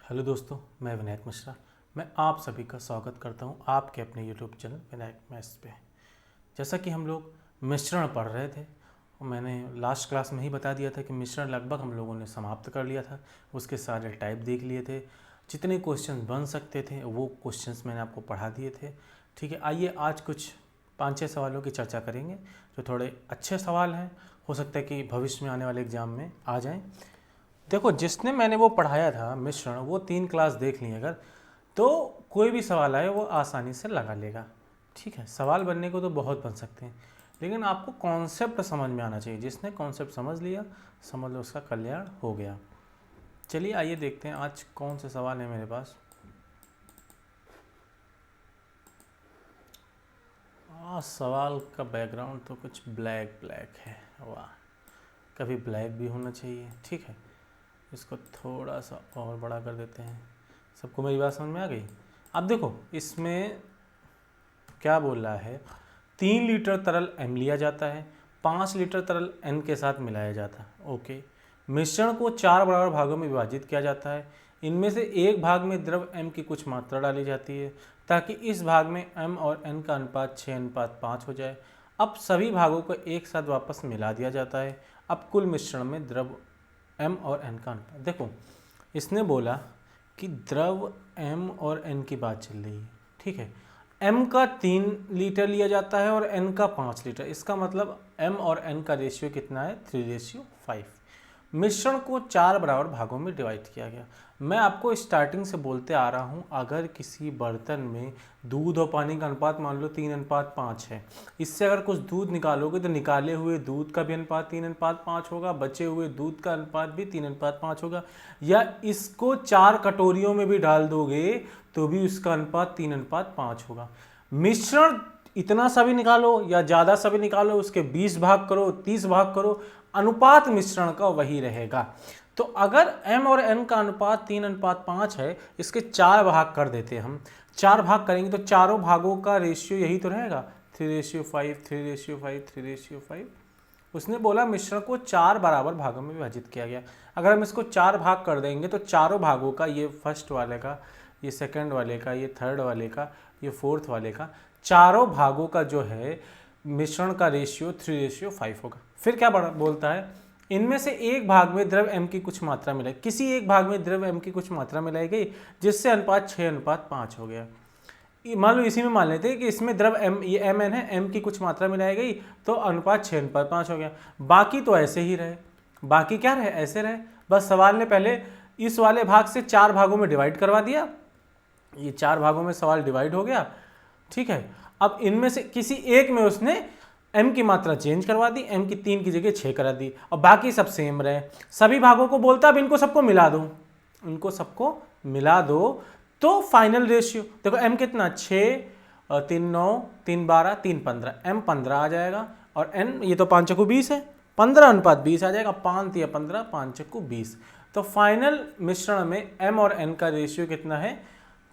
Hello दोस्तों, मैं विनायक मिश्रा। मैं आप सभी का स्वागत करता हूं आपके अपने यूट्यूब चैनल विनायक मैथ्स पे। जैसा कि हम लोग मिश्रण पढ़ रहे थे और मैंने लास्ट क्लास में ही बता दिया था कि मिश्रण लगभग हम लोगों ने समाप्त कर लिया था। उसके सारे टाइप देख लिए थे, जितने क्वेश्चन बन सकते थे वो क्वेश्चंस मैंने आपको पढ़ा दिए थे। ठीक है, आइए आज कुछ 5-6 सवालों की चर्चा करेंगे जो थोड़े अच्छे सवाल हैं। हो सकता है कि भविष्य में आने वाले एग्जाम में आ जाएं। देखो, जिसने मैंने वो पढ़ाया था मिश्रण, वो 3 क्लास देख ली अगर, तो कोई भी सवाल आए वो आसानी से लगा लेगा। ठीक है, सवाल बनने को तो बहुत बन सकते हैं, लेकिन आपको कॉन्सेप्ट समझ में आना चाहिए। जिसने कॉन्सेप्ट समझ लिया, समझ लो उसका कल्याण हो गया। चलिए आइए देखते हैं आज कौन से सवाल है मेरे पास। सवाल का बैकग्राउंड तो कुछ ब्लैक ब्लैक है। वाह, कभी ब्लैक भी होना चाहिए। ठीक है, इसको थोड़ा सा और बड़ा कर देते हैं। सबको मेरी बात समझ में आ गई? अब देखो, इसमें क्या बोल रहा है, 3 लीटर तरल M लिया जाता है, 5 लीटर तरल N के साथ मिलाया जाता है। ओके, मिश्रण को 4 बराबर भागों में विभाजित किया जाता है। इनमें से एक भाग में द्रव M की कुछ मात्रा डाली जाती है ताकि इस भाग में M और N का अनुपात 6:5 हो जाए। अब सभी भागों को एक साथ वापस मिला दिया जाता है। अब कुल मिश्रण में द्रव M और N का अनुपात। देखो, इसने बोला कि द्रव M और N की बात चल रही है। ठीक है, M का 3 लीटर लिया जाता है और N का 5 लीटर। इसका मतलब M और N का रेशियो कितना है? 3:5। मिश्रण को 4 बराबर भागों में डिवाइड किया गया। मैं आपको स्टार्टिंग से बोलते आ रहा हूँ, अगर किसी बर्तन में दूध और पानी का अनुपात मान लो 3:5 है, इससे अगर कुछ दूध निकालोगे तो निकाले हुए दूध का भी अनुपात 3:5 होगा, बचे हुए दूध का अनुपात भी 3:5 होगा। या इसको 4 कटोरियों में भी डाल दोगे तो भी उसका अनुपात 3:5 होगा। मिश्रण इतना सा भी निकालो या ज़्यादा सा भी निकालो, उसके 20 भाग करो, 30 भाग करो, अनुपात मिश्रण का वही रहेगा। तो अगर M और N का अनुपात 3:5 है, इसके 4 भाग कर देते हैं हम। 4 भाग करेंगे तो चारों भागों का रेशियो यही तो रहेगा, 3:5, 3:5, 3:5। उसने बोला मिश्रण को 4 बराबर भागों में विभाजित किया गया। अगर हम इसको 4 भाग कर देंगे तो चारों भागों का, ये फर्स्ट वाले का, ये सेकंड वाले का, ये थर्ड वाले का, ये फोर्थ वाले का, चारों भागों का जो है मिश्रण का रेशियो 3:5 होगा। फिर क्या बोलता है, इनमें से एक भाग में द्रव M की कुछ मात्रा मिलाई। किसी एक भाग में द्रव M की कुछ मात्रा मिलाई गई जिससे अनुपात 6:5 हो गया। मान लो इसी में मान लेते हैं कि इसमें द्रव M, ये Mn है, M की कुछ मात्रा मिलाई गई तो अनुपात 6:5 हो गया। बाकी तो ऐसे ही रहे, बाकी क्या रहे? ऐसे रहे। बस सवाल ने पहले इस वाले भाग से 4 भागों में डिवाइड करवा दिया, ये 4 भागों में सवाल डिवाइड हो गया। ठीक है, अब इनमें से किसी एक में उसने M की मात्रा चेंज करवा दी, M की 3 की जगह 6 करा दी, और बाकी सब सेम रहे। सभी भागों को बोलता अब इनको सबको मिला दो, इनको सबको मिला दो तो फाइनल रेशियो देखो, M कितना? 6, 3 9, 3 12, 3 15, M 15 आ जाएगा। और N, ये तो 5 चक्कू 20 है, 15:20 आ जाएगा। 5 या 15, 5 चक्कू 20। तो फाइनल मिश्रण में M और N का रेशियो कितना है?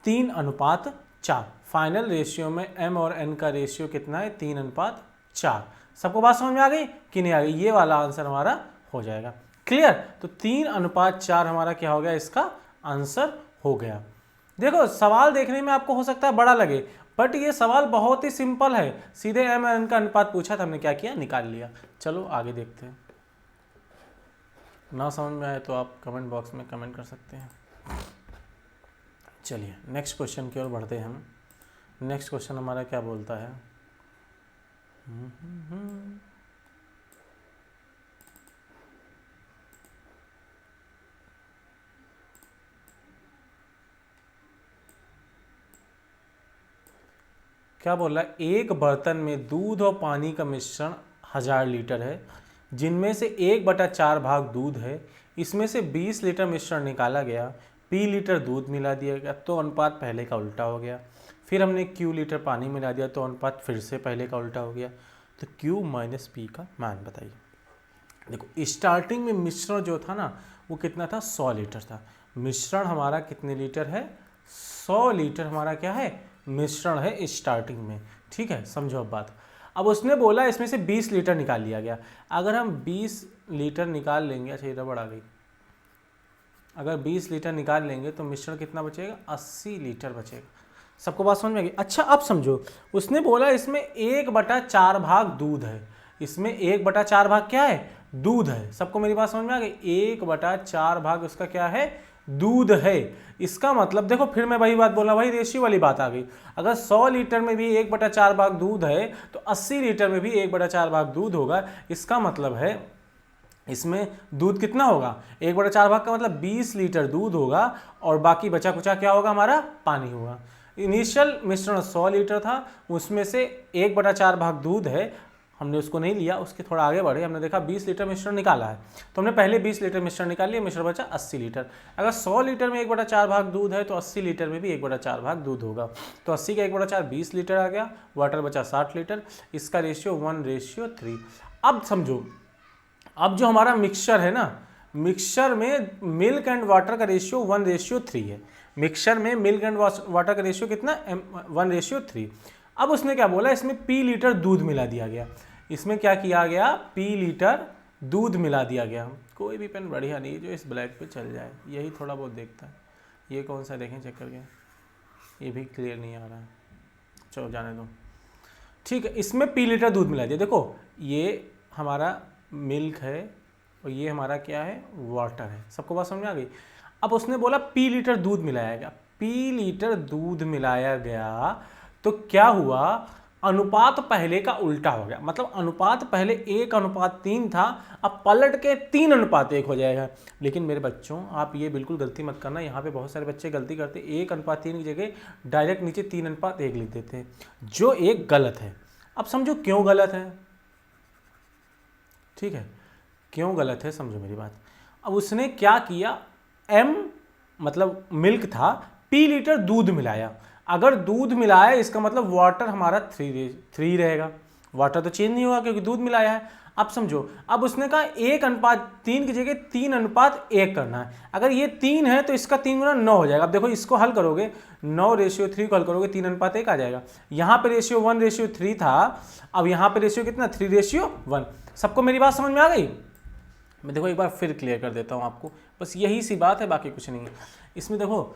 3:4। फाइनल रेशियो में M और N का रेशियो कितना है? 3:4। सबको बात समझ में आ गई कि नहीं आ गई? ये वाला आंसर हमारा हो जाएगा। क्लियर? तो 3:4 हमारा क्या हो गया? इसका आंसर हो गया। देखो, सवाल देखने में आपको हो सकता है बड़ा लगे, बट ये सवाल बहुत ही सिंपल है। सीधे M और N का अनुपात पूछा था, हमने क्या किया? निकाल लिया। चलो आगे देखते हैं। ना समझ में आए तो आप कमेंट बॉक्स में कमेंट कर सकते हैं। चलिए नेक्स्ट क्वेश्चन की ओर बढ़ते हैं हम। नेक्स्ट क्वेश्चन हमारा क्या बोलता है? क्या बोल रहा है, एक बर्तन में दूध और पानी का मिश्रण 1000 लीटर है, जिनमें से 1/4 भाग दूध है। इसमें से 20 लीटर मिश्रण निकाला गया, P लीटर दूध मिला दिया गया तो अनुपात पहले का उल्टा हो गया। फिर हमने Q लीटर पानी मिला दिया तो अनुपात फिर से पहले का उल्टा हो गया। तो Q माइनस P का मान बताइए। देखो, स्टार्टिंग में मिश्रण जो था ना, वो कितना था? 100 लीटर था। मिश्रण हमारा कितने लीटर है? 100 लीटर हमारा क्या है? मिश्रण है स्टार्टिंग में। ठीक है, समझो अब बात। अब उसने बोला इसमें से 20 लीटर निकाल लिया गया। अगर हम 20 लीटर निकाल लेंगे, अच्छा ये रबड़ आ गई, अगर 20 लीटर निकाल लेंगे तो मिश्रण कितना बचेगा, 80 लीटर बचेगा। सबको बात समझ में आ गई। अच्छा अब समझो, उसने बोला इसमें 1/4 भाग दूध है, इसमें 1/4 भाग क्या है, दूध है। सबको मेरी बात समझ में आ गई। 1/4 भाग उसका क्या है, दूध है। इसका मतलब देखो, फिर मैं वही बात बोला, वही रेशियो वाली बात आ गई। अगर 100 लीटर में भी 1/4 भाग दूध है तो 80 लीटर में भी 1/4 भाग दूध होगा। इसका मतलब है इसमें दूध कितना होगा, 1/4 भाग का मतलब 20 लीटर दूध होगा और बाकी बचा कुचा क्या होगा, हमारा पानी होगा। इनिशियल मिश्रण 100 लीटर था, उसमें से 1/4 भाग दूध है, हमने उसको नहीं लिया, उसके थोड़ा आगे बढ़े, हमने देखा 20 लीटर मिश्रण निकाला है, तो हमने पहले 20 लीटर मिश्रण निकाल लिया, मिश्रण बचा 80 लीटर। अगर 100 लीटर में 1/4 भाग दूध है तो 80 लीटर में भी 1/4 भाग दूध होगा, तो 80 का 1/4 20 लीटर आ गया, वाटर बचा 60 लीटर। इसका रेशियो 1:3। अब समझो, अब जो हमारा मिक्सचर है ना, मिक्सचर में मिल्क एंड वाटर का रेशियो 1:3 है। मिक्सचर में मिल्क एंड वाटर का रेशियो कितना, 1:3। अब उसने क्या बोला, इसमें p लीटर दूध मिला दिया गया। इसमें क्या किया गया, p लीटर दूध मिला दिया गया। कोई भी पेन बढ़िया नहीं जो इस ब्लैक पे चल जाए, यही थोड़ा बहुत देखता है। ये कौन सा देखें चेक करके, ये भी क्लियर नहीं आ रहा है, चलो जाने दो। ठीक है, इसमें p लीटर दूध मिला दिया। देखो ये हमारा मिल्क है और ये हमारा क्या है, वाटर है। सबको बात समझ में आ गई। अब उसने बोला p लीटर दूध मिलाया गया, p लीटर दूध मिलाया गया तो क्या हुआ, अनुपात पहले का उल्टा हो गया। मतलब अनुपात पहले 1:3 था, अब पलट के 3:1 हो जाएगा। लेकिन मेरे बच्चों आप ये बिल्कुल गलती मत करना, यहाँ पे बहुत सारे बच्चे गलती करते, 1:3 की जगह डायरेक्ट नीचे 3:1 लिख देते हैं, जो एक गलत है। अब समझो क्यों गलत है, ठीक है, क्यों गलत है समझो मेरी बात। अब उसने क्या किया, m मतलब मिल्क था, p लीटर दूध मिलाया। अगर दूध मिलाया इसका मतलब वाटर हमारा 3 रहेगा, वाटर तो चेंज नहीं होगा क्योंकि दूध मिलाया है। अब समझो, अब उसने कहा 1:3 की जगह 3:1 करना है। अगर ये 3 है तो इसका 3 गुना 9 हो जाएगा। अब देखो इसको हल करोगे, 9:3 को हल करोगे 3:1 आ जाएगा। यहाँ पे रेशियो 1:3 था, अब यहाँ पे रेशियो कितना, 3:1। सबको मेरी बात समझ में आ गई। मैं देखो एक बार फिर क्लियर कर देता हूँ आपको, बस यही सी बात है, बाकी कुछ नहीं है इसमें। देखो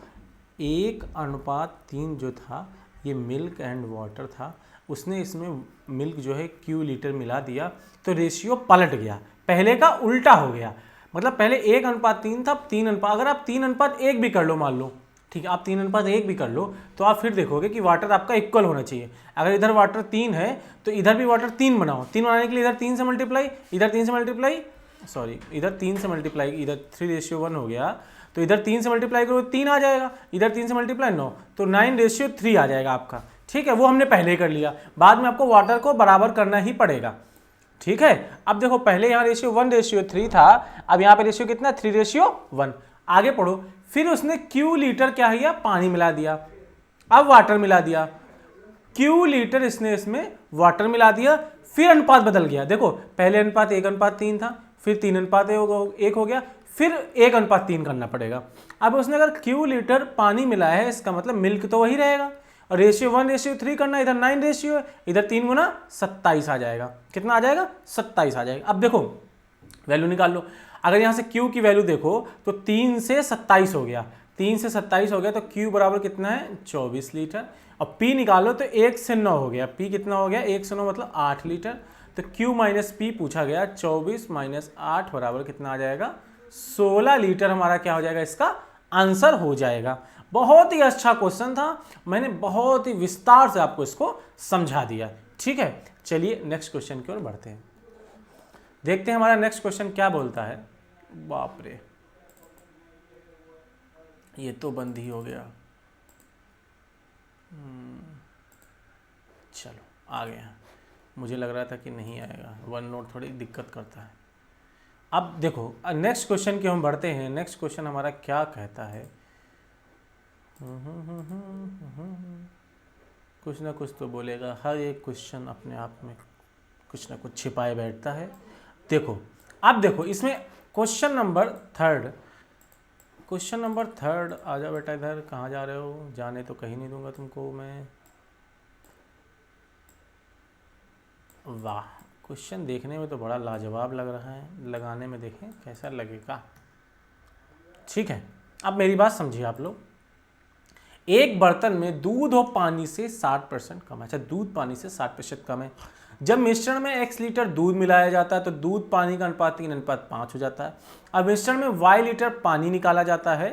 1:3 जो था ये मिल्क एंड वाटर था, उसने इसमें मिल्क जो है Q लीटर मिला दिया तो रेशियो पलट गया, पहले का उल्टा हो गया। मतलब पहले 1:3 था, 3 अगर आप 3:1 भी कर लो, मान लो, ठीक है, आप 3:1 भी कर लो तो आप फिर देखोगे कि वाटर आपका इक्वल होना चाहिए। अगर इधर वाटर 3 है तो इधर भी वाटर 3 बनाओ, 3 बनाने के लिए इधर 3 से मल्टीप्लाई, इधर 3 से मल्टीप्लाई, सॉरी इधर 3 से मल्टीप्लाई, इधर 3:1 हो गया, तो इधर 3 से मल्टीप्लाई करो 3 आ जाएगा, इधर 3 से मल्टीप्लाई 9, तो 9:3 आ जाएगा आपका। ठीक है, वो हमने पहले ही कर लिया, बाद में आपको वाटर को बराबर करना ही पड़ेगा। ठीक है, अब देखो पहले यहाँ रेशियो 1:3 था, अब यहाँ पे रेशियो कितना, 3:1। आगे पढ़ो, फिर उसने Q लीटर क्या किया, पानी मिला दिया, अब वाटर मिला दिया, Q लीटर इसने इसमें वाटर मिला दिया, फिर अनुपात बदल गया। देखो पहले अनुपात 1:3 था, फिर 3:1 हो गया, फिर 1:3 करना पड़ेगा। अब उसने अगर Q लीटर पानी मिलाया है, इसका मतलब मिल्क तो वही रहेगा, और रेशियो 1:3 करना, इधर 9 रेशियो है, इधर 3 गुना 27 आ जाएगा। कितना आ जाएगा, 27 आ जाएगा। अब देखो वैल्यू निकाल लो, अगर यहाँ से Q की वैल्यू देखो तो 3 से 27 हो गया, 3 से 27 हो गया तो Q बराबर कितना है, 24 लीटर। अब P निकालो तो 1 से 9 हो गया, P कितना हो गया, 1 से 9 मतलब 8 लीटर। तो Q माइनस P पूछा गया, 24 माइनस 8 बराबर कितना आ जाएगा, 16 लीटर हमारा क्या हो जाएगा, इसका आंसर हो जाएगा। बहुत ही अच्छा क्वेश्चन था, मैंने बहुत ही विस्तार से आपको इसको समझा दिया। ठीक है, चलिए नेक्स्ट क्वेश्चन की ओर बढ़ते हैं, देखते हैं हमारा नेक्स्ट क्वेश्चन क्या बोलता है। बाप रे, ये तो बंद ही हो गया। चलो आ गया, मुझे लग रहा था कि नहीं आएगा, वन नोट थोड़ी दिक्कत करता है। अब देखो नेक्स्ट क्वेश्चन की हम बढ़ते हैं। नेक्स्ट क्वेश्चन हमारा क्या कहता है, कुछ ना कुछ तो बोलेगा, हर एक क्वेश्चन अपने आप में कुछ ना कुछ छिपाए बैठता है। देखो अब देखो इसमें क्वेश्चन नंबर 3, क्वेश्चन नंबर 3, आ जाओ बेटा इधर, कहाँ जा रहे हो, जाने तो कहीं नहीं दूंगा तुमको मैं। वाह, क्वेश्चन देखने में तो बड़ा लाजवाब लग रहा है, लगाने में देखें कैसा लगेगा। ठीक है, अब मेरी बात समझिए आप लोग। एक बर्तन में दूध और पानी से 60% कम है। अच्छा, दूध पानी से 60% कम है। जब मिश्रण में x लीटर दूध मिलाया जाता है तो दूध पानी का अनुपात 3:5 हो जाता है। अब मिश्रण में y लीटर पानी निकाला जाता है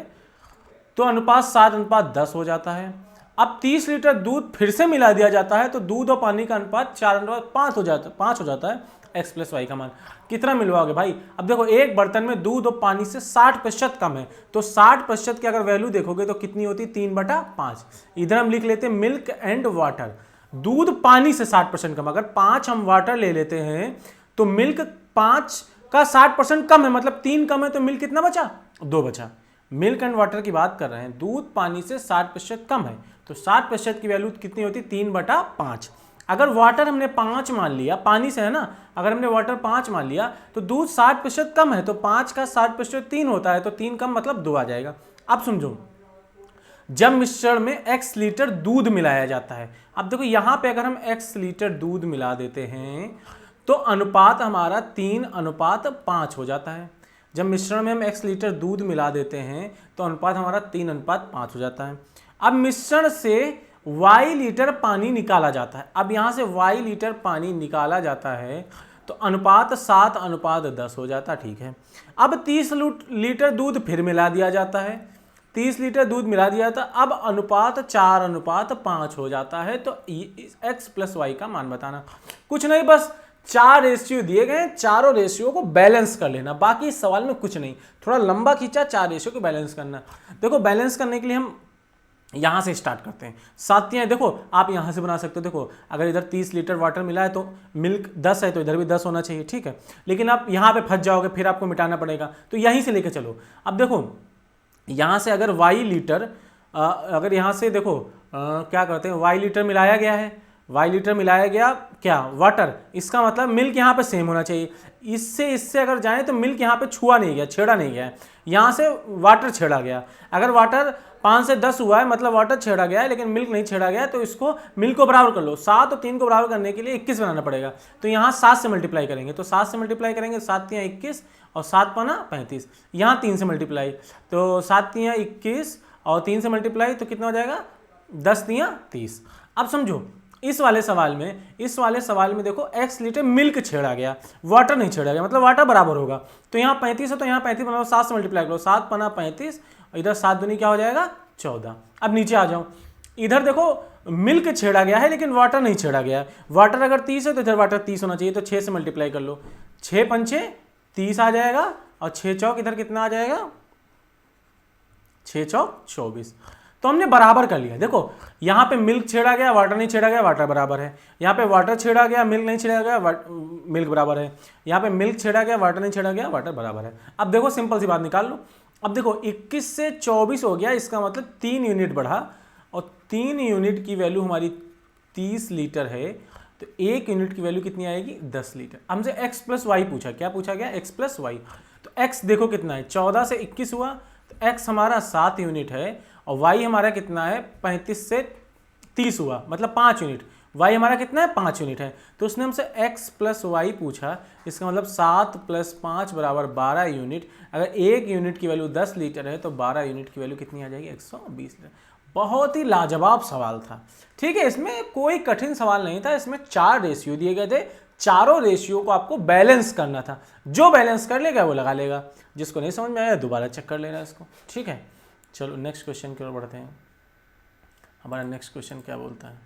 तो अनुपात 7:10 हो जाता है। अब 30 लीटर दूध फिर से मिला दिया जाता है तो दूध और पानी का अनुपात 4:5 हो जाता है। x प्लस वाई का मान कितना मिलवाओगे भाई? अब देखो, एक बर्तन में दूध और पानी से 60% कम है, तो 60% की अगर वैल्यू देखोगे तो कितनी होती? 3/5। इधर हम लिख लेते हैं मिल्क एंड वाटर। दूध पानी से 60% कम, अगर 5 हम वाटर ले लेते हैं तो मिल्क 5 का 60% कम है, मतलब 3 कम है, तो मिल्क कितना बचा? 2 बचा। मिल्क एंड वाटर की बात कर रहे हैं, दूध पानी से 60% कम है, तो 60% की वैल्यू कितनी होती? 3/5। अगर वाटर हमने 5 मान लिया, पानी से है ना, अगर हमने वाटर 5 मान लिया तो दूध 60% कम है, तो 5 का 60% 3 होता है, तो 3 कम मतलब 2 आ जाएगा। अब समझो, जब मिश्रण में x लीटर दूध मिलाया जाता है, अब देखो यहां पे अगर हम x लीटर दूध मिला देते हैं तो अनुपात हमारा 3:5 हो जाता है। जब मिश्रण में हम x लीटर दूध मिला देते हैं तो अनुपात हमारा 3:5 हो जाता है। अब मिश्रण से y लीटर पानी निकाला जाता है। अब यहां से y लीटर पानी निकाला जाता है तो अनुपात 7:10 हो जाता है। ठीक है, अब 30 लीटर दूध फिर मिला दिया जाता है, 30 लीटर दूध मिला दिया था, अब अनुपात 4:5 हो जाता है। तो x प्लस वाई का मान बताना। कुछ नहीं, बस 4 रेशियो दिए गए, चारों रेशियो को बैलेंस कर लेना, बाकी इस सवाल में कुछ नहीं। थोड़ा लंबा खींचा, 4 रेशियो को बैलेंस करना। देखो, बैलेंस करने के लिए हम यहां से स्टार्ट करते हैं। साथियां देखो, आप यहां से बना सकते हो। देखो, अगर इधर 30 लीटर वाटर मिला है तो मिल्क 10 है, तो इधर भी 10 होना चाहिए। ठीक है, लेकिन आप यहां पे फंस जाओगे, फिर आपको मिटाना पड़ेगा, तो यहीं से लेके चलो। अब देखो, यहाँ से अगर y लीटर, अगर यहाँ से देखो क्या करते हैं, y लीटर मिलाया गया है, y लीटर मिलाया गया क्या? वाटर। इसका मतलब मिल्क यहाँ पे सेम होना चाहिए। इससे अगर जाएं तो मिल्क यहाँ पे छुआ नहीं गया, छेड़ा नहीं गया, यहाँ से वाटर छेड़ा गया। अगर वाटर 5 से 10 हुआ है मतलब वाटर छेड़ा गया है, लेकिन मिल्क नहीं छेड़ा गया, तो इसको मिल्क को बराबर कर लो। 7 और 3 को बराबर करने के लिए 21 बनाना पड़ेगा, तो यहाँ 7 से मल्टीप्लाई करेंगे, तो 7 से मल्टीप्लाई करेंगे, 7 तियां 21 और 7 पाना 35। यहाँ 3 से मल्टीप्लाई, तो 7 तियां 21 और 3 से मल्टीप्लाई तो कितना हो जाएगा? 10 तियां 30। अब समझो, इस वाले सवाल में देखो x लीटर मिल्क छेड़ा गया, वाटर नहीं छेड़ा गया, मतलब वाटर बराबर होगा। तो यहाँ 35 है, तो यहाँ 35 बनाओ, 7 से मल्टीप्लाई करो, 7 पाना 35, इधर 7 दूनी क्या हो जाएगा? 14। अब नीचे आ जाओ, इधर देखो मिल्क छेड़ा गया है लेकिन वाटर नहीं छेड़ा गया है। वाटर अगर 30 है तो इधर वाटर 30 होना चाहिए, तो 6 से मल्टीप्लाई कर लो, 6 पंचे 30 आ जाएगा, और 6 चौक इधर कितना आ जाएगा? 6 चौक 24। तो हमने बराबर कर लिया। देखो, यहाँ पे मिल्क छेड़ा गया, वाटर नहीं छेड़ा गया, वाटर बराबर है। यहाँ पे वाटर छेड़ा गया, मिल्क नहीं छेड़ा गया, मिल्क बराबर है। यहाँ पे मिल्क छेड़ा गया, वाटर नहीं छेड़ा गया, वाटर बराबर है। अब देखो, सिंपल सी बात निकाल लो। अब देखो, 21 से 24 हो गया, इसका मतलब 3 यूनिट बढ़ा, और 3 यूनिट की वैल्यू हमारी 30 लीटर है, तो 1 यूनिट की वैल्यू कितनी आएगी? 10 लीटर। हमसे x प्लस वाई पूछा, क्या पूछा गया? x plus y. तो x देखो कितना है, 14 से 21 हुआ, तो x हमारा 7 यूनिट है, और y हमारा कितना है? 35 से 30 हुआ, मतलब 5 यूनिट। y हमारा कितना है? 5 यूनिट है। तो उसने हमसे x प्लस वाई पूछा, इसका मतलब 7 + 5 बराबर 12 यूनिट। अगर 1 यूनिट की वैल्यू 10 लीटर है तो 12 यूनिट की वैल्यू कितनी आ जाएगी? 120 लीटर। बहुत ही लाजवाब सवाल था। ठीक है, इसमें कोई कठिन सवाल नहीं था, इसमें 4 रेशियो दिए गए थे, चारों रेशियो को आपको बैलेंस करना था। जो बैलेंस कर लेगा वो लगा लेगा, जिसको नहीं समझ में आया दोबारा चेक कर लेना इसको। ठीक है, चलो नेक्स्ट क्वेश्चन की ओर बढ़ते हैं। हमारा नेक्स्ट क्वेश्चन क्या बोलता है?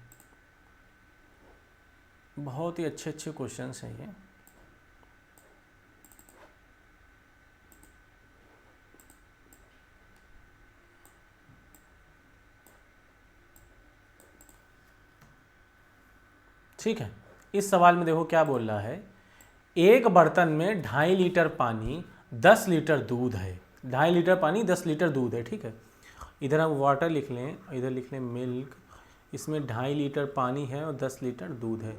बहुत ही अच्छे क्वेश्चन हैं ये। ठीक है, इस सवाल में देखो क्या बोल रहा है। एक बर्तन में 2.5 लीटर पानी 10 लीटर दूध है। 2.5 लीटर पानी 10 लीटर दूध है। ठीक है, इधर हम वाटर लिख लें, इधर लिख लें मिल्क। इसमें 2.5 लीटर पानी है और 10 लीटर दूध है।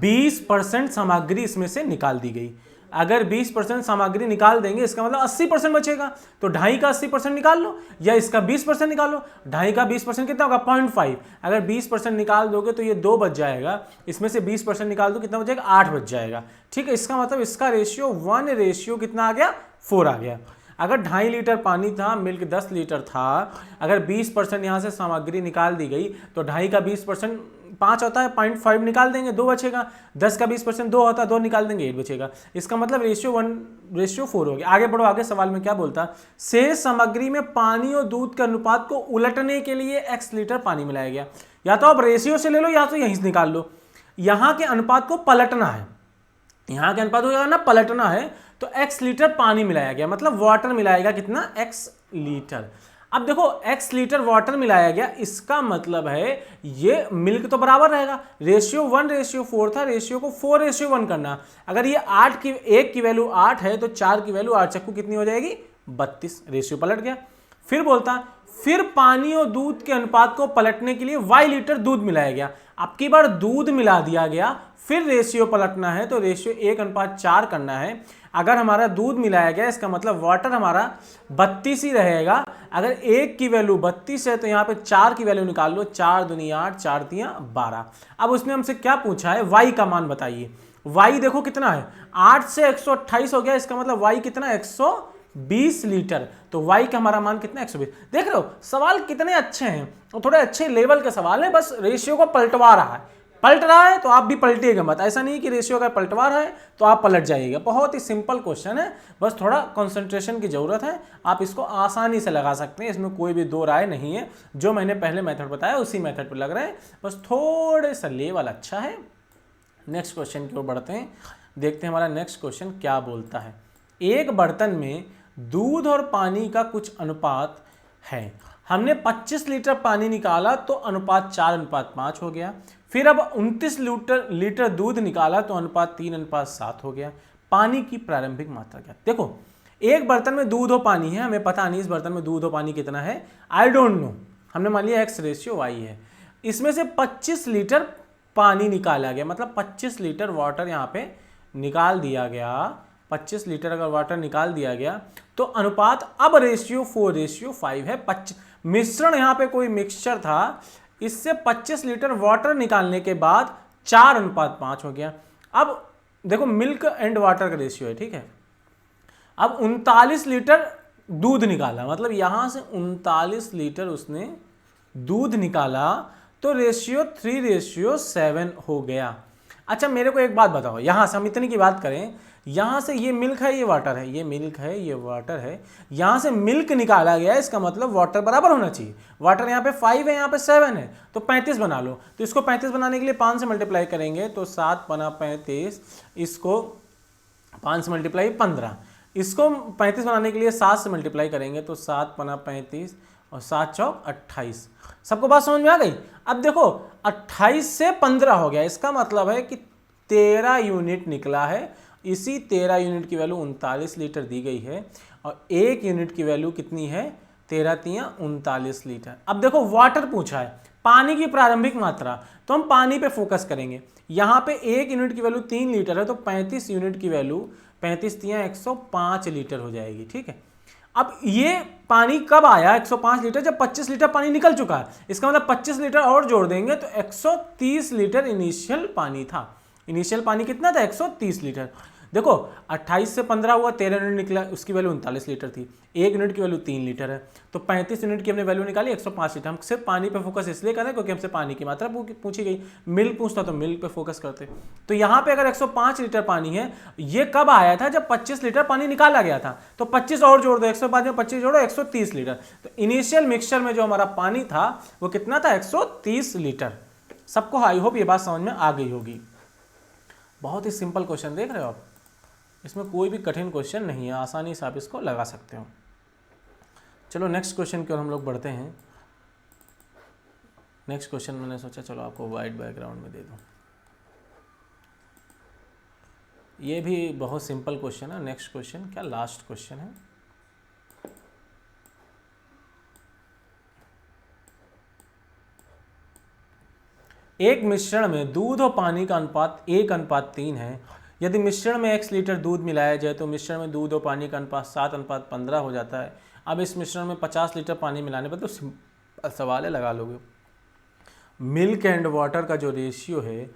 20% सामग्री इसमें से निकाल दी गई। अगर 20% सामग्री निकाल देंगे, इसका मतलब 80% बचेगा। तो 2.5 का 80% निकाल लो, या इसका 20% निकालो। 2.5 का 20% कितना होगा? 0.5। अगर 20% निकाल दोगे तो ये 2 बच जाएगा, इसमें से 20% निकाल दो, कितना बच जाएगा? 8 बच जाएगा। ठीक है, इसका मतलब इसका रेशियो 1 रेशियो कितना आ गया? 4 आ गया। अगर 2.5 लीटर पानी था, मिल्क 10 लीटर था, अगर 20% यहाँ से सामग्री निकाल दी गई तो 2.5 का 20% 5 होता है, 0.5 निकाल देंगे, 2 बचेगा। 10 का 20% 2 होता है, 2 निकाल देंगे, 8 बचेगा। इसका मतलब रेशियो 1:4 हो गया। आगे बढ़ो, आगे सवाल में क्या बोलता, शेष सामग्री में पानी और दूध के अनुपात को उलटने के लिए x लीटर पानी मिलाया गया। या तो आप रेशियो से ले लो या तो यहीं से निकाल लो। यहाँ के अनुपात को पलटना है, यहाँ के अनुपात को ना पलटना है, तो x लीटर पानी मिलाया गया, मतलब वाटर मिलाएगा कितना, x लीटर। अब देखो x लीटर वाटर मिलाया गया, इसका मतलब है ये मिल्क तो बराबर रहेगा, रेशियो 1:4 था, रेशियो को 4:1 करना। अगर ये 8 की, 1 की वैल्यू 8 है तो 4 की वैल्यू 8 चक्कू कितनी हो जाएगी, 32। रेशियो पलट गया। फिर बोलता, फिर पानी और दूध के अनुपात को पलटने के लिए y लीटर दूध मिलाया गया। अब की बार दूध मिला दिया गया, फिर रेशियो पलटना है तो रेशियो 1:4 करना है। अगर हमारा दूध मिलाया गया, इसका मतलब वाटर हमारा 32 ही रहेगा। अगर 1 की वैल्यू 32 है तो यहाँ पे 4 की वैल्यू निकाल लो, 4 दूनी 8, 4 तियां 12। अब उसने हमसे क्या पूछा है, y का मान बताइए। y देखो कितना है, 8 से 128 हो गया, इसका मतलब y कितना, 120 लीटर। तो y का हमारा मान कितना, 120। देख रहे हो सवाल कितने अच्छे हैं और थोड़े अच्छे लेवल के सवाल है, बस रेशियो को पलटवा रहा है। पलट रहा है तो आप भी पलटिएगा मत, ऐसा नहीं कि रेशियो अगर पलटवा रहा है तो आप पलट जाइएगा। बहुत ही सिंपल क्वेश्चन है, बस थोड़ा कंसंट्रेशन की जरूरत है, आप इसको आसानी से लगा सकते हैं, इसमें कोई भी दो राय नहीं है। जो मैंने पहले मेथड बताया उसी मेथड पर लग रहे हैं, बस थोड़े सा लेवल अच्छा है। नेक्स्ट क्वेश्चन की ओर बढ़ते हैं, देखते हैं हमारा नेक्स्ट क्वेश्चन क्या बोलता है। एक बर्तन में दूध और पानी का कुछ अनुपात है, हमने 25 लीटर पानी निकाला तो अनुपात 4:5 हो गया। फिर अब 29 लीटर दूध निकाला तो अनुपात 3:7 हो गया। पानी की प्रारंभिक मात्रा क्या। देखो एक बर्तन में दूध और पानी है, हमें पता नहीं इस बर्तन में दूध और पानी कितना है, आई डोंट नो, हमने मान लिया x:y है। इसमें से 25 लीटर पानी निकाला गया, मतलब 25 लीटर वाटर यहाँ पे निकाल दिया गया। 25 लीटर अगर वाटर निकाल दिया गया तो अनुपात अब रेशियो 4:5 है। मिश्रण यहाँ पे कोई मिक्सचर था, इससे 25 लीटर वाटर निकालने के बाद 4:5 हो गया। अब देखो मिल्क एंड वाटर का रेशियो है, ठीक है। अब 39 लीटर दूध निकाला, मतलब यहां से 39 लीटर उसने दूध निकाला तो रेशियो 3:7 हो गया। अच्छा मेरे को एक बात बताओ, यहां से हम इतनी की बात करें, यहां से ये मिल्क है, ये वाटर है, ये मिल्क है, ये वाटर है, यहां से मिल्क निकाला गया, इसका मतलब वाटर बराबर होना चाहिए। वाटर यहाँ पे 5 है, यहाँ पे 7 है, तो 35 बना लो। तो इसको 35 बनाने के लिए 5 से मल्टीप्लाई करेंगे तो 7 × 35, इसको 5 से मल्टीप्लाई 15, इसको 35 बनाने के लिए 7 से मल्टीप्लाई करेंगे तो 7 × 35 और 7 चौक 28। सबको बात समझ में आ गई। अब देखो 28 से 15 हो गया, इसका मतलब है कि 13 यूनिट निकला है। इसी 13 यूनिट की वैल्यू 39 लीटर दी गई है और 1 यूनिट की वैल्यू कितनी है, 13 तियां 39 लीटर। अब देखो वाटर पूछा है, पानी की प्रारंभिक मात्रा, तो हम पानी पे फोकस करेंगे। यहाँ पे 1 यूनिट की वैल्यू 3 लीटर है तो 35 यूनिट की वैल्यू 35 तियां 105 लीटर हो जाएगी, ठीक है। अब ये पानी कब आया 105 लीटर, जब 25 लीटर पानी निकल चुका है। इसका मतलब 25 लीटर और जोड़ देंगे तो 130 लीटर इनिशियल पानी था। इनिशियल पानी कितना था, 130 लीटर। देखो 28 से 15 हुआ, 13 यूनिट निकला, उसकी वैल्यू 39 लीटर थी। 1 यूनिट की वैल्यू 3 लीटर है, तो 35 यूनिट की हमने वैल्यू निकाली 105 लीटर। हम सिर्फ पानी पे फोकस इसलिए करें क्योंकि हमसे पानी की मात्रा पूछी गई। मिल्क पूछता तो मिल्क पे फोकस करते। तो यहाँ पे अगर 105 लीटर पानी है, ये कब आया था, जब 25 लीटर पानी निकाला गया था। तो 25 और जोड़ दो, 105 में 25 जोड़ो 130 लीटर। तो इनिशियल मिक्सचर में जो हमारा पानी था वो कितना था, 130 लीटर। सबको आई होप ये बात समझ में आ गई होगी। बहुत ही सिंपल क्वेश्चन देख रहे हो आप, इसमें कोई भी कठिन क्वेश्चन नहीं है, आसानी से आप इसको लगा सकते हो। चलो नेक्स्ट क्वेश्चन की ओर हम लोग बढ़ते हैं। नेक्स्ट क्वेश्चन मैंने सोचा चलो आपको वाइट बैकग्राउंड में दे दूं। ये भी बहुत सिंपल क्वेश्चन है। नेक्स्ट क्वेश्चन क्या, लास्ट क्वेश्चन है। एक मिश्रण में दूध और पानी का अनुपात 1:3 है। यदि मिश्रण में x लीटर दूध मिलाया जाए तो मिश्रण में दूध और पानी का अनुपात 7:15 हो जाता है। अब इस मिश्रण में 50 लीटर पानी मिलाने पर, तो सवाल है लगा लोगे। मिल्क एंड वाटर का जो रेशियो है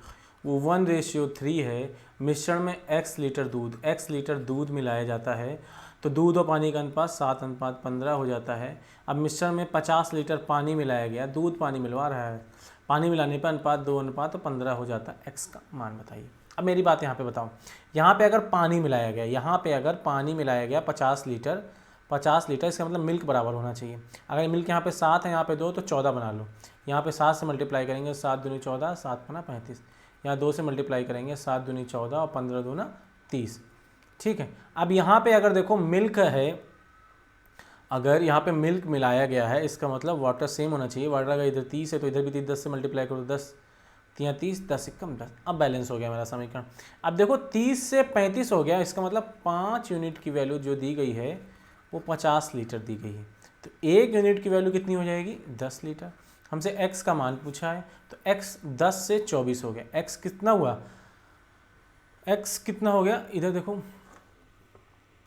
वो 1:3 है। मिश्रण में x लीटर दूध मिलाया जाता है तो दूध और पानी का अनुपात 7:15 हो जाता है। अब मिश्रण में 50 लीटर पानी मिलाया गया, दूध पानी मिलवा रहा है, पानी मिलाने पर अनुपात 2:15 हो जाता है। एक्स का मान बताइए। अब मेरी बात यहाँ पे बताओ, यहाँ पे अगर पानी मिलाया गया, यहाँ पे अगर पानी मिलाया गया 50 लीटर, 50 लीटर, इसका मतलब मिल्क बराबर होना चाहिए। अगर मिल्क यहाँ पे 7 है, यहाँ पे 2, तो 14 बना लो। यहाँ पे 7 से मल्टीप्लाई करेंगे, 7 दूनी 14, 7 पना 35। यहाँ 2 से मल्टीप्लाई करेंगे, 7 दूनी 14 और 15 दूना 30। ठीक है। अब यहाँ पे अगर देखो मिल्क है, अगर यहाँ पे मिल्क मिलाया गया है, इसका मतलब वाटर सेम होना चाहिए। वाटर अगर इधर 30 है तो इधर भी 30, 10 से मल्टीप्लाई करो, 10 3 30, 10 कम 10। अब बैलेंस हो गया मेरा समीकरण। अब देखो 30 से 35 हो गया, इसका मतलब 5 यूनिट की वैल्यू जो दी गई है वो 50 लीटर दी गई है। तो 1 यूनिट की वैल्यू कितनी हो जाएगी? 10 लीटर। हमसे x का मान पूछा है, तो x 10 से 24 हो गया। x कितना हुआ? x कितना हो गया? इधर देखो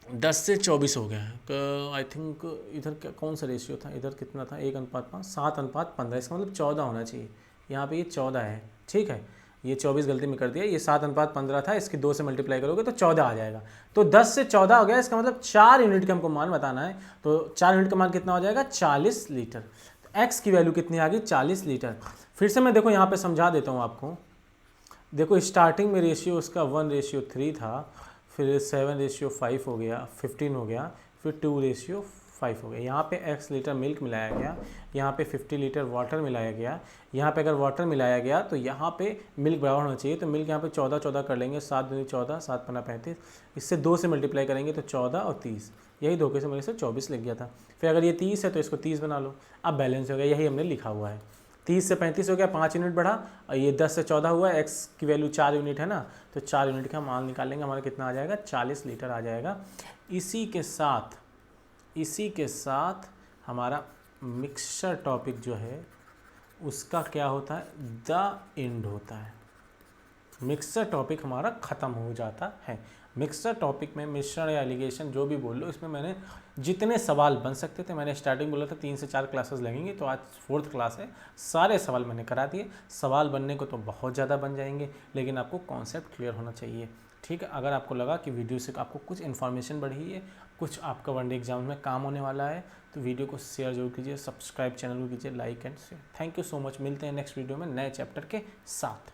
10 से 24 हो गया है। आई थिंक इधर क्या कौन सा रेशियो था? इधर कितना था? 1:5, 7:15। इसका मतलब 14 होना चाहिए। यहाँ पे ये 14 है। ठीक है, ये 24 गलती में कर दिया, ये 7:15 था, इसकी 2 से मल्टीप्लाई करोगे तो 14 आ जाएगा। तो 10 से 14 हो गया, इसका मतलब 4 यूनिट का हमको मान बताना है। तो 4 यूनिट का मान कितना हो जाएगा? 40 लीटर। तो x की वैल्यू कितनी आ गई? 40 लीटर। फिर से मैं देखो यहाँ पे समझा देता हूँ आपको। देखो स्टार्टिंग में रेशियो उसका 1:3 था, फिर 7:5 हो गया, 15 हो गया, फिर 2:5 हो गया। यहाँ पे x लीटर मिल्क मिलाया गया, यहाँ पे 50 लीटर वाटर मिलाया गया। यहाँ पे अगर वाटर मिलाया गया तो यहाँ पे मिल्क बराबर होना चाहिए। तो मिल्क यहाँ पे 14 14 कर लेंगे, 7 दूनी 14, 7 पन्ना 35। इससे 2 से मल्टीप्लाई करेंगे तो 14 और 30, यही धोखे से मेरे से 24 लिख गया था। फिर अगर ये 30 है तो इसको 30 बना लो। अब बैलेंस हो गया, यही हमने लिखा हुआ है। 30 से 35 हो गया, 5 यूनिट बढ़ा, और ये 10 से 14 हुआ, x की वैल्यू 4 यूनिट है ना, तो 4 यूनिट का मान निकालेंगे, हमारा कितना आ जाएगा? 40 लीटर आ जाएगा। इसी के साथ हमारा मिक्सचर टॉपिक जो है उसका क्या होता है? द एंड होता है। मिक्सचर टॉपिक हमारा ख़त्म हो जाता है। मिक्सचर टॉपिक में मिश्रण या एलिगेशन जो भी बोल लो, इसमें मैंने जितने सवाल बन सकते थे, मैंने स्टार्टिंग बोला था 3 से 4 क्लासेस लगेंगी, तो आज 4th क्लास है। सारे सवाल मैंने करा दिए। सवाल बनने को तो बहुत ज़्यादा बन जाएंगे, लेकिन आपको कॉन्सेप्ट क्लियर होना चाहिए। ठीक है, अगर आपको लगा कि वीडियो से आपको कुछ इन्फॉर्मेशन बढ़ी है, कुछ आपका वनडे एग्जाम में काम होने वाला है, तो वीडियो को शेयर जरूर कीजिए, सब्सक्राइब चैनल को कीजिए, like and share. Thank you so much. मिलते हैं नेक्स्ट वीडियो में नए चैप्टर के साथ।